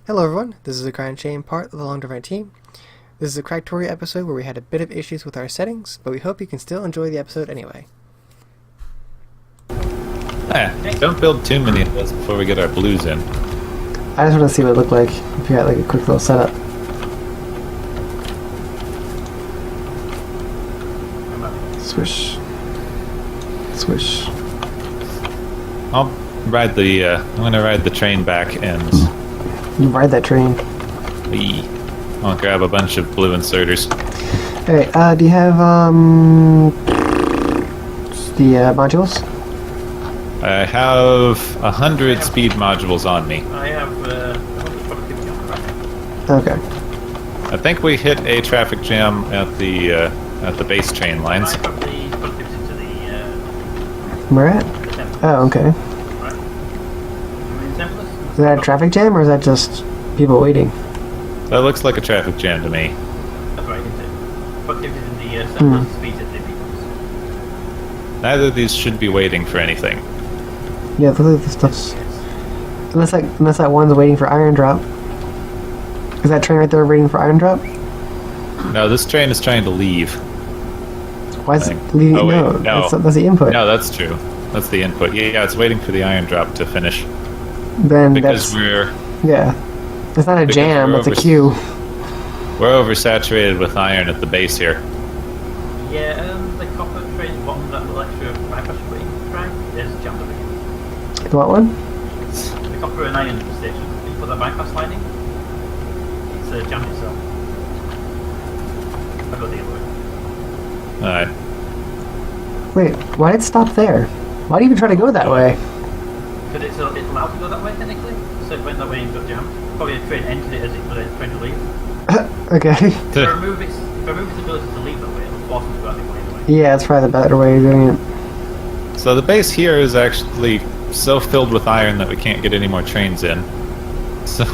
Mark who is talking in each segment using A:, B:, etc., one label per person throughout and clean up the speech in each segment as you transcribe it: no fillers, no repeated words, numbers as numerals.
A: Hello everyone, this is ACryInShame, part of the Long Divine team. This is a Cracktorio episode where we had a bit of issues with our settings, but we hope you can still enjoy the episode anyway.
B: Don't build too many of those before we get our blues in.
A: I just want to see what it looked like, if you got like a quick little setup. Swish. Swish.
B: I'm gonna ride the train back and
A: You ride that train.
B: I'll grab a bunch of blue inserters.
A: Alright, do you have, the, modules?
B: I have 100 speed modules on me.
C: I have productivity on right.
A: Okay.
B: I think we hit a traffic jam at the base train lines.
C: I have the productivity to the
A: Where at?
C: temple.
A: Oh, okay.
C: Right.
A: Is that a traffic jam, or is that just people waiting?
B: That looks like a traffic jam to me.
C: That's right, isn't it? Productivity in the temple speeds at the vehicles.
B: Neither of these should be waiting for anything.
A: Yeah, look at this stuff. Unless that one's waiting for iron drop. Is that train right there waiting for iron drop?
B: No, this train is trying to leave.
A: Why is
B: I
A: it
B: think.
A: leaving?
B: Oh, wait,
A: no,
B: no.
A: That's the input.
B: No, that's true. That's the input. Yeah, it's waiting for the iron drop to finish.
A: Then
B: Because
A: that's yeah. It's not a
B: because
A: jam.
B: we're
A: It's a
B: over-
A: queue.
B: We're oversaturated with iron at the base here.
C: Yeah, the copper train bottom that little extra bypass waiting track is jammed up again.
A: The what one?
C: The copper and iron station, you put that bypass lining, it's jammed itself. I've got the other way.
B: Alright.
A: Wait, why did it stop there? Why do you even try to go that way?
C: But it's allowed to go that way technically, so it went that way and got jammed. Probably the train entered it as it was trying to leave.
A: Okay.
C: If I remove its ability to leave that way, it'll force it to go out the way anyway.
A: Yeah, it's probably the better way of doing it.
B: So the base here is actually so filled with iron that we can't get any more trains in. So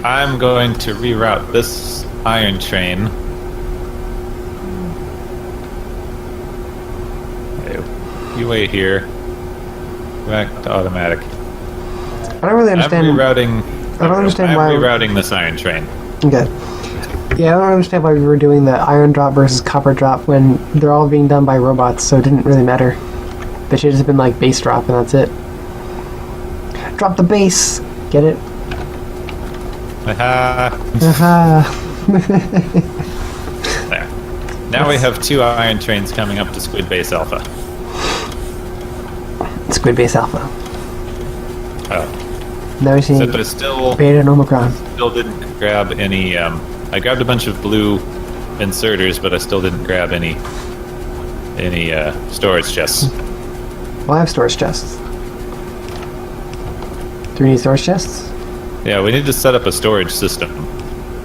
B: I'm going to reroute this iron train. Okay, you wait here. Back to automatic.
A: I don't really understand.
B: I'm rerouting.
A: I don't understand
B: I'm
A: why.
B: rerouting this iron train.
A: Okay. Yeah, I don't understand why we were doing the iron drop versus copper drop when they're all being done by robots, so it didn't really matter. They should have just been like base drop and that's it. Drop the base! Get it?
B: Aha.
A: Aha!
B: There. Now we have 2 iron trains coming up to Squid Base Alpha.
A: Squid base alpha.
B: Oh.
A: Now we're seeing
B: So I still
A: beta and omicron.
B: didn't grab any. I grabbed a bunch of blue inserters, but I still didn't grab any storage chests.
A: Well, I have storage chests. Do we need storage chests?
B: Yeah, we need to set up a storage system.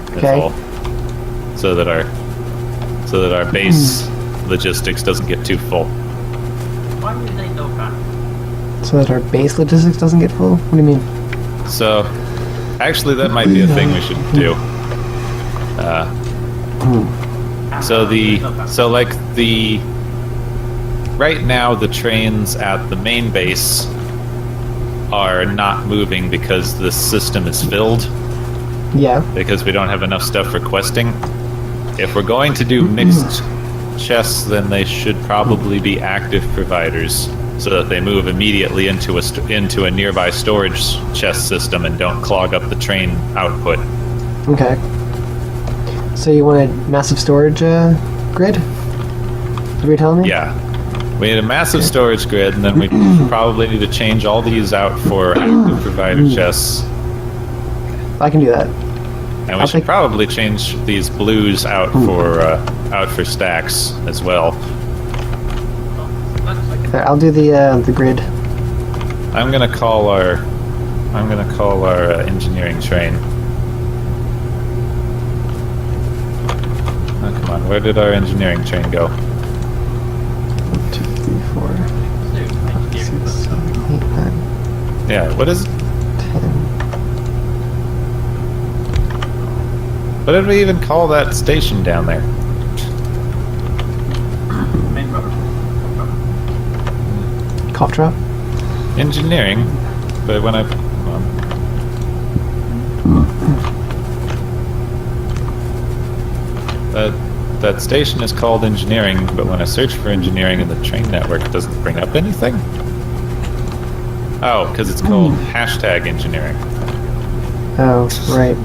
B: That's
A: Okay.
B: all. So that our base logistics doesn't get too full.
C: Why would they know that?
A: So that our base logistics doesn't get full? What do you mean?
B: So, actually, that might be a thing we should do. Right now the trains at the main base are not moving because the system is filled,
A: Yeah.
B: because we don't have enough stuff for questing. If we're going to do mixed chests, then they should probably be active providers, so that they move immediately into a nearby storage chest system and don't clog up the train output.
A: Okay. So you wanted massive storage grid? Did you tell me?
B: Yeah. We need a massive storage grid, and then we probably need to change all these out for active provider chests.
A: I can do that.
B: And we should probably change these blues out for stacks as well.
A: There, I'll do the grid.
B: I'm gonna call our engineering train. Oh, come on, where did our engineering train go?
A: 1, 2, 3, 4, 5, 6, 7, 8, 9,
B: Yeah, what is?
A: 10.
B: What did we even call that station down there?
C: Main road.
A: Cough drop?
B: engineering, but when I... That station is called engineering, but when I search for engineering in the train network, it doesn't bring up anything? Oh, because it's called hashtag engineering.
A: Oh, right.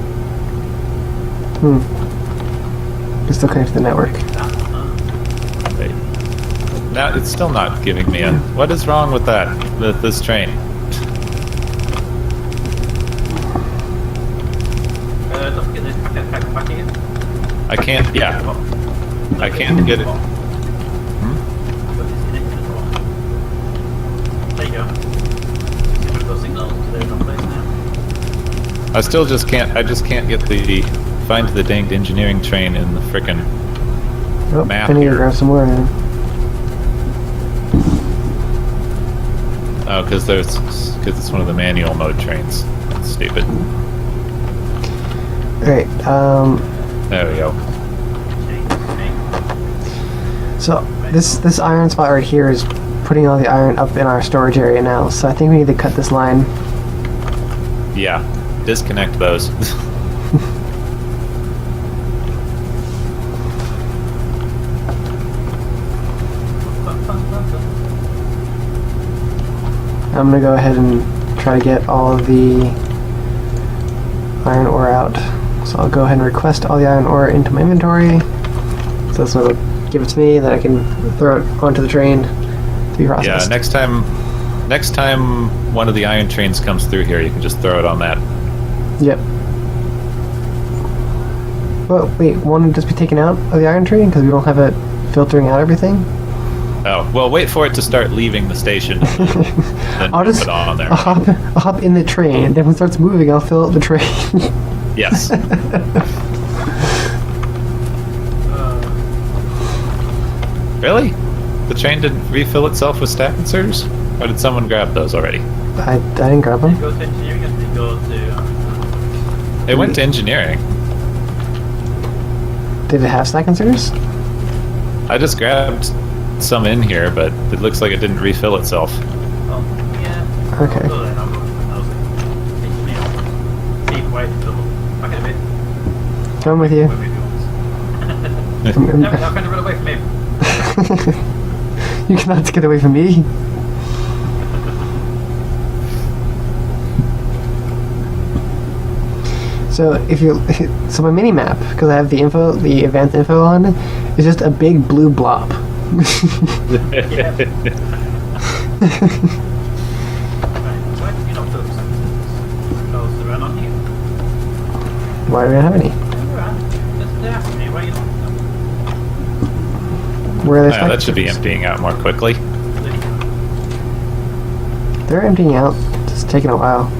A: You're still connected to the network.
B: Wait. Now, it's still not giving me a... What is wrong with that, with this train?
C: Doesn't get the back again.
B: I can't... Yeah. I can't get it...
C: There you go. Put those signals to their own place now.
B: I still just can't... I just can't get the... Find the danged engineering train in the frickin'
A: Oh,
B: map
A: I need to
B: here.
A: grab some more then.
B: Oh, because it's one of the manual mode trains. That's stupid.
A: Alright,
B: There we go.
A: so this iron spot right here is putting all the iron up in our storage area now, so I think we need to cut this line.
B: Yeah. Disconnect those.
A: I'm gonna go ahead and try to get all of the iron ore out. So I'll go ahead and request all the iron ore into my inventory. So this will give it to me, then I can throw it onto the train to be
B: Yeah,
A: processed.
B: next time one of the iron trains comes through here, you can just throw it on that.
A: Yep. Well, wait, won't it just be taken out of the iron train because we don't have it filtering out everything?
B: Oh, well, wait for it to start leaving the station. Then
A: I'll
B: put
A: just
B: it on there.
A: I'll hop in the train, and then when it starts moving, I'll fill up the train.
B: Yes. Really? The train didn't refill itself with stack inserters? Or did someone grab those already?
A: I didn't grab them.
C: Go to engineering and then go to...
B: It went to engineering.
A: Did it have stack inserters?
B: I just grabbed some in here, but it looks like it didn't refill itself.
C: Oh, yeah.
A: Okay.
C: I'll go then, I'll go. See why it's double. Back in a bit.
A: Come with you.
C: Where maybe once. No, I'm trying to run away from him.
A: You cannot get away from me. So if you, so my mini map, because I have the info, the advanced info on, is just a big blue blob.
C: Right, why did you not put some those around on here?
A: Why do we not have any?
C: They're after me, why are you not?
A: Where are they?
B: Yeah, that should be emptying out more quickly.
A: They're emptying out. It's taking a while.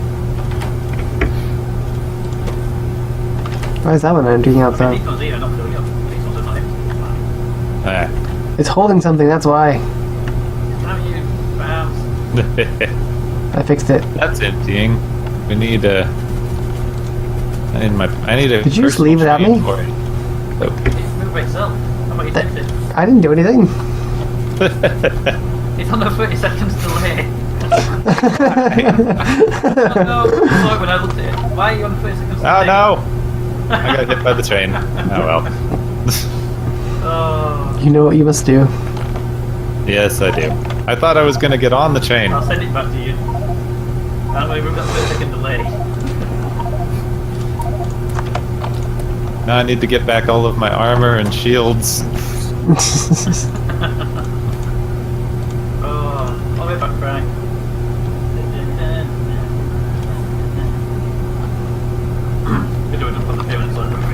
A: Why is that one not emptying out though?
C: These ones here are not filling up. These ones are not empty.
A: It's holding something. That's why.
C: Damn you, fans.
A: I fixed it.
B: That's emptying. We need a... I need a...
A: Did you just
B: personal
A: leave without
B: train
A: me?
B: for it. Oh.
C: It's moved by itself. How about you
A: That-
C: did it?
A: I didn't do anything.
C: It's on a 30 seconds delay. No, I saw it when I looked at it. Why are you on 30 seconds delay?
B: Oh no! I got hit by the train. Oh well.
C: Oh,
A: You know what you must do.
B: Yes, I do. I thought I was going to get on the train.
C: I'll send it back to you. And we remove that 30 second delay.
B: Now I need to get back all of my armor and shields.
C: Oh, I'll be back, Frank. We're doing it on the payment side of the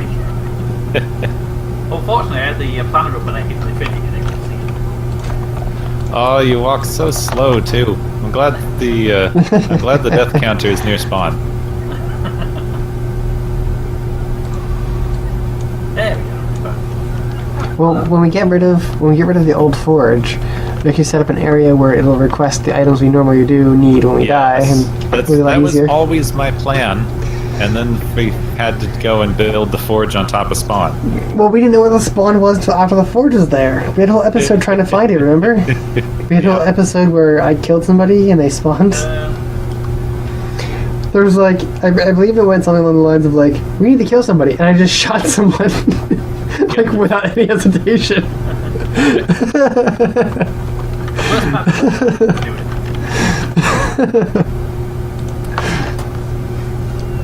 C: Unfortunately, I had the planner up when I hit the training and I couldn't see it.
B: Oh, you walk so slow too. I'm glad the death counter is near spawn.
C: There we go.
A: Well, when we get rid of the old forge, we can set up an area where it'll request the items we normally need when we die, and
B: That's,
A: it'll be a lot
B: that was
A: easier.
B: always my plan. And then we had to go and build the forge on top of spawn.
A: Well, we didn't know where the spawn was until after the forge was there. We had a whole episode trying to find it, remember? We had a whole episode where I killed somebody and they spawned. There was like, I believe it went something along the lines of like, we need to kill somebody, and I just shot someone, like without any hesitation.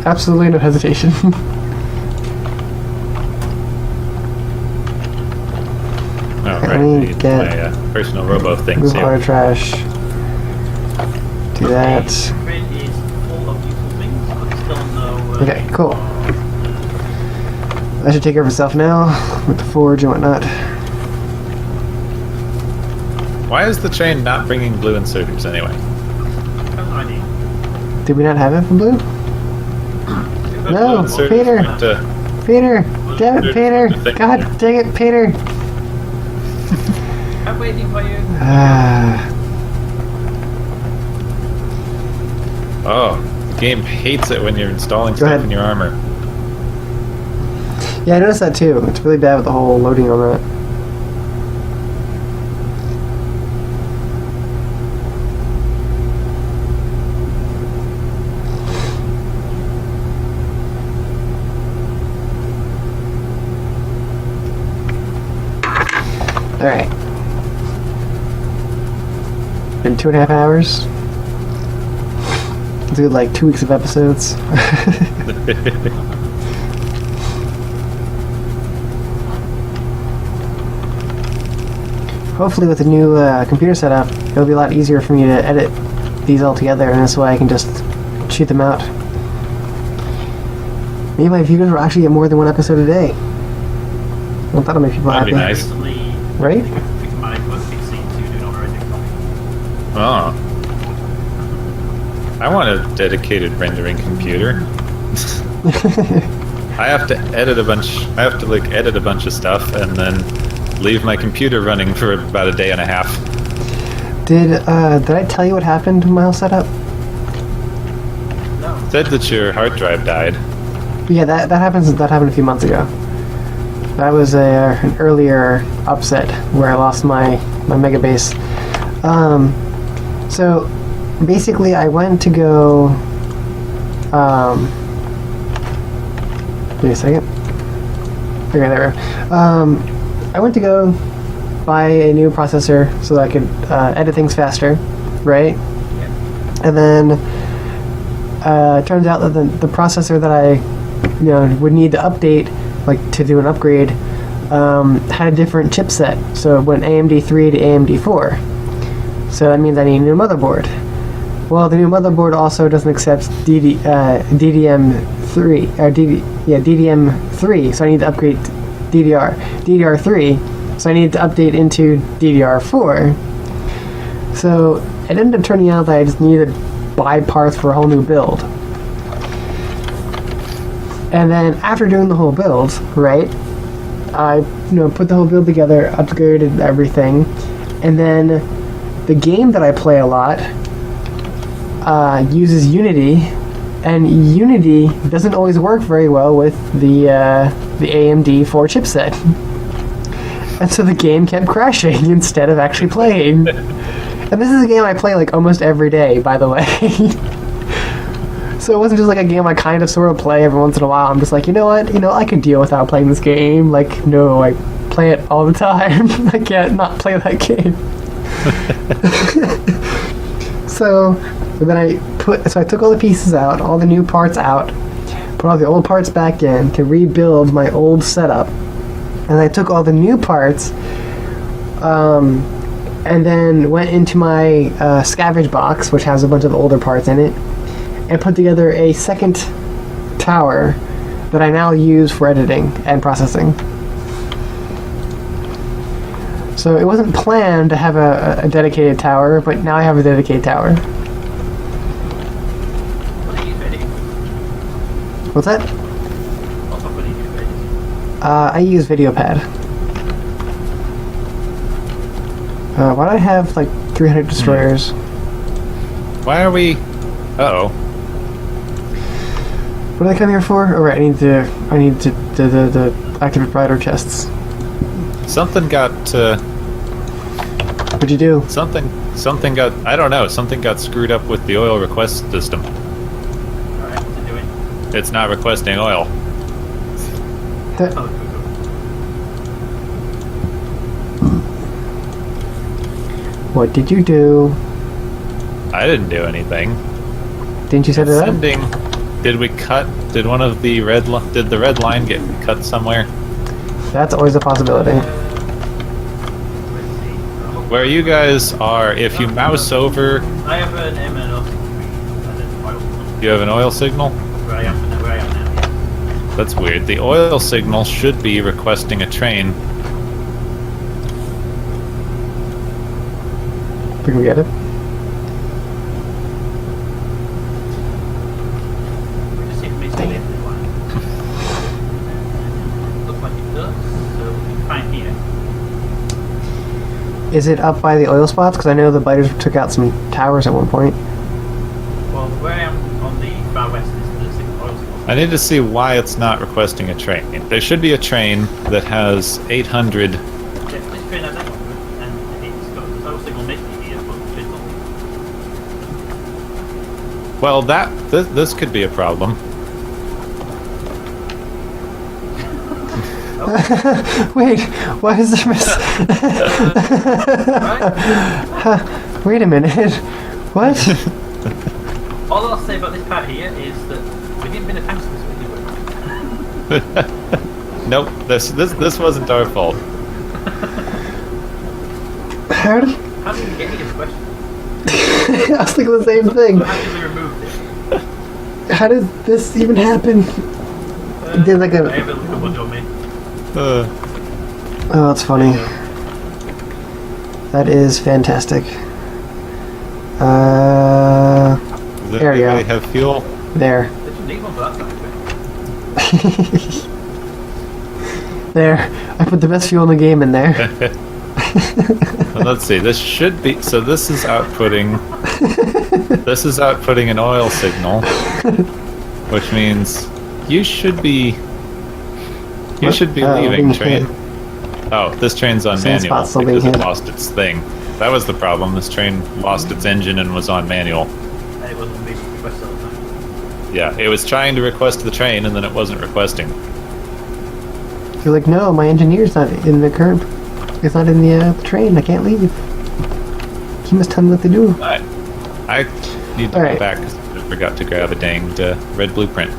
A: Absolutely no hesitation.
B: Oh, right.
A: Let me
B: I need
A: get
B: my personal robo things
A: move
B: here.
A: hard trash. Do that.
C: Grid is full of useful things, but still no.
A: Okay, cool. That should take care of itself now with the forge and whatnot.
B: Why is the chain not bringing blue inserters anyway?
A: Did we not have it from blue? No,
B: Inserters
A: Peter!
B: went to-
A: Peter! Damn it, Peter! God dang it, Peter!
C: I'm waiting for you.
B: Oh, the game hates it when you're installing
A: Go
B: stuff
A: ahead.
B: in your armor.
A: Yeah, I noticed that too. It's really bad with the whole loading on that. Alright. Been 2.5 hours. Do like 2 weeks of episodes. Hopefully with the new computer setup, it'll be a lot easier for me to edit these all together, and this way I can just shoot them out. Maybe my viewers will actually get more than one episode a day. Well, that'll make people
B: That'd
A: happy.
B: be nice.
A: Right?
B: Oh. I want a dedicated rendering computer. I have to edit a bunch. I have to like edit a bunch of stuff and then leave my computer running for about a day and a half.
A: Did I tell you what happened to my whole setup?
C: No.
B: Said that your hard drive died.
A: Yeah, that happened a few months ago. That was an earlier upset where I lost my mega base. So basically, I went to go. Wait a second. Okay, there we go. I went to go buy a new processor so that I could edit things faster, right?
C: Yeah.
A: And then it turns out that the processor that I would need to update, like to do an upgrade, had a different chipset. So it went AMD 3 to AMD 4. So that means I need a new motherboard. Well, the new motherboard also doesn't accept DDM3 or DDM3, so I need to upgrade DDR3, so I need to update into DDR4. So it ended up turning out that I just needed to buy parts for a whole new build. And then after doing the whole build, right, I put the whole build together, upgraded everything, and then the game that I play a lot uses Unity, and Unity doesn't always work very well with the AMD 4 chipset. And so the game kept crashing instead of actually playing. And this is a game I play like almost every day, by the way. So it wasn't just like a game I kind of sort of play every once in a while. I'm just like, you know what? I could deal without playing this game. Like, no, I play it all the time. I can't not play that game. So then I took all the pieces out, all the new parts out, put all the old parts back in to rebuild my old setup. And I took all the new parts, and then went into my scavenge box, which has a bunch of older parts in it, and put together a second tower that I now use for editing and processing. So it wasn't planned to have a dedicated tower, but now I have a dedicated tower.
C: What are you editing?
A: What's that?
C: What software do you use?
A: I use VideoPad. Why do I have like 300 destroyers?
B: Why are we? Uh-oh.
A: What did I come here for? Oh right, I need to the active provider chests.
B: Something got.
A: What'd you do?
B: Something got. I don't know. Something got screwed up with the oil request system.
C: Alright, what's it doing?
B: It's not requesting oil.
A: That-
C: Oh, cool.
A: What did you do?
B: I didn't do anything.
A: Didn't you set it up?
B: Sending. Did we cut? Did one of the red? Did the red line get cut somewhere?
A: That's always a possibility.
C: Let's see.
B: Where you guys are, if you mouse over,
C: I have an M and an O.
B: you have an oil signal.
C: Where I am now, yeah.
B: That's weird. The oil signal should be requesting a train.
A: We can get it.
C: We just see if it makes
A: Dang
C: it
A: it.
C: line. Looks like it does, so we can find here.
A: Is it up by the oil spots? Because I know the biters took out some towers at one point.
C: Well, where I am on the far west is the signal oil signal.
B: I need to see why it's not requesting a train. There should be a train that has 800.
C: Yeah, this train has that one, and it's got the oil signal misty here, but it's not.
B: Well, this could be a problem.
A: Wait, why is there
C: Right?
A: Wait a minute. What?
C: All I'll say about this part here is that we didn't been a tank this week, did we?
B: Nope, this wasn't our fault.
A: How did...
C: How did we get here? Is the question.
A: I was thinking the same thing.
C: So how did we remove this?
A: How did this even happen? Did like
C: I
A: a...
C: have a look at one on me.
A: Oh, that's funny. That is fantastic.
B: Does
A: There we go.
B: anybody have fuel?
A: There.
C: They should need one for that kind of thing.
A: There. I put the best fuel in the game in there.
B: Well, let's see. This should be. So this is outputting. This is outputting an oil signal, which means you should be. You should be leaving,
A: being
B: train.
A: hit.
B: Oh, this train's on
A: Same
B: manual
A: spot still being
B: because it
A: hit.
B: lost its thing. That was the problem. This train lost its engine and was on manual.
C: And it wasn't me request all the time.
B: Yeah, it was trying to request the train and then it wasn't requesting.
A: You're like, no, my engineer's not in the current... It's not in the train. I can't leave. He must tell me what to do.
B: I need to
A: Alright.
B: go back 'cause I forgot to grab a danged red blueprint.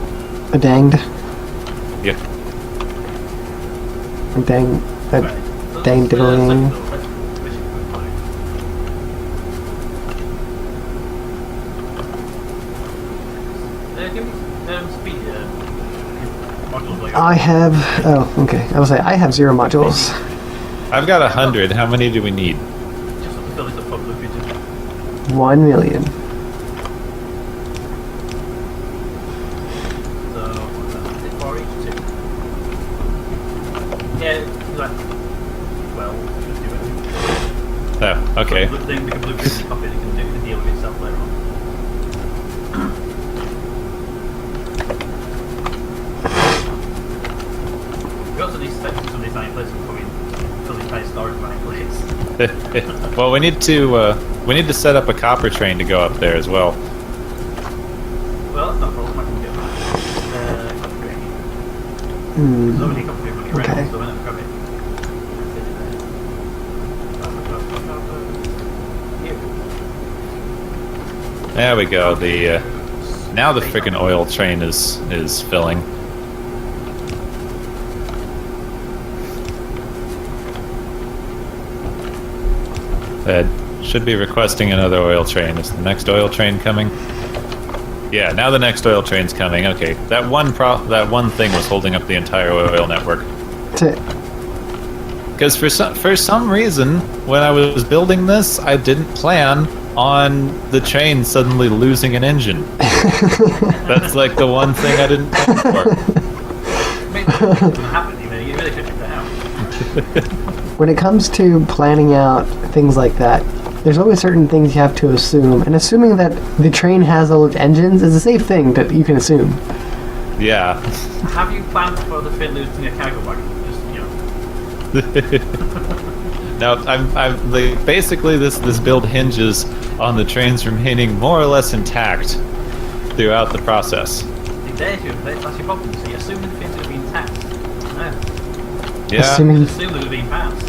A: A danged.
B: Yeah.
A: A dang... A
C: Right.
A: dang
C: So,
A: diddling.
C: give me speed modules like
A: I have... Oh, okay. I was like, I have 0 modules.
B: I've got 100. How many do we need?
C: just to fill this up for blue features.
A: 1 million.
C: So, what's that? Is it 4 each? 2? Yeah, it's like 12. Just do it.
B: Oh, okay.
C: So then we can blue feature copy and it can do the deal with itself later on. We also need specs for some of these nine places before we fill the entire storage nine place.
B: Well, we need to set up a copper train to go up there as well.
C: Well, that's not a problem. I can get that. Copy.
A: Hmm.
C: There's only copy running around,
A: Okay.
C: so when I grab it.
B: There we go. The now the freaking oil train is filling. That should be requesting another oil train. Is the next oil train coming? Yeah, now the next oil train's coming. Okay, that one thing was holding up the entire oil network.
A: That's it.
B: Because for some reason, when I was building this, I didn't plan on the train suddenly losing an engine. That's like the one thing I didn't plan for.
C: Maybe it doesn't happen, you know, you really should check that out.
A: When it comes to planning out things like that, there's always certain things you have to assume, and assuming that the train has those engines is a safe thing that you can assume.
B: Yeah.
C: Have you planned for the Fin losing a cargo wagon? Just,
B: Now, I'm like, basically this build hinges on the trains remaining more or less intact throughout the process.
C: that's your problem. So you assume the Fins are being taxed. No.
B: Yeah.
A: Assuming
C: Assume they're being passed.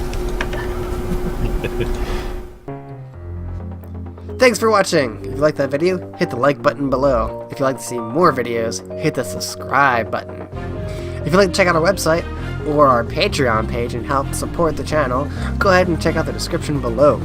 D: Thanks for watching! If you liked that video, hit the like button below. If you'd like to see more videos, hit the subscribe button. If you'd like to check out our website or our Patreon page and help support the channel, go ahead and check out the description below.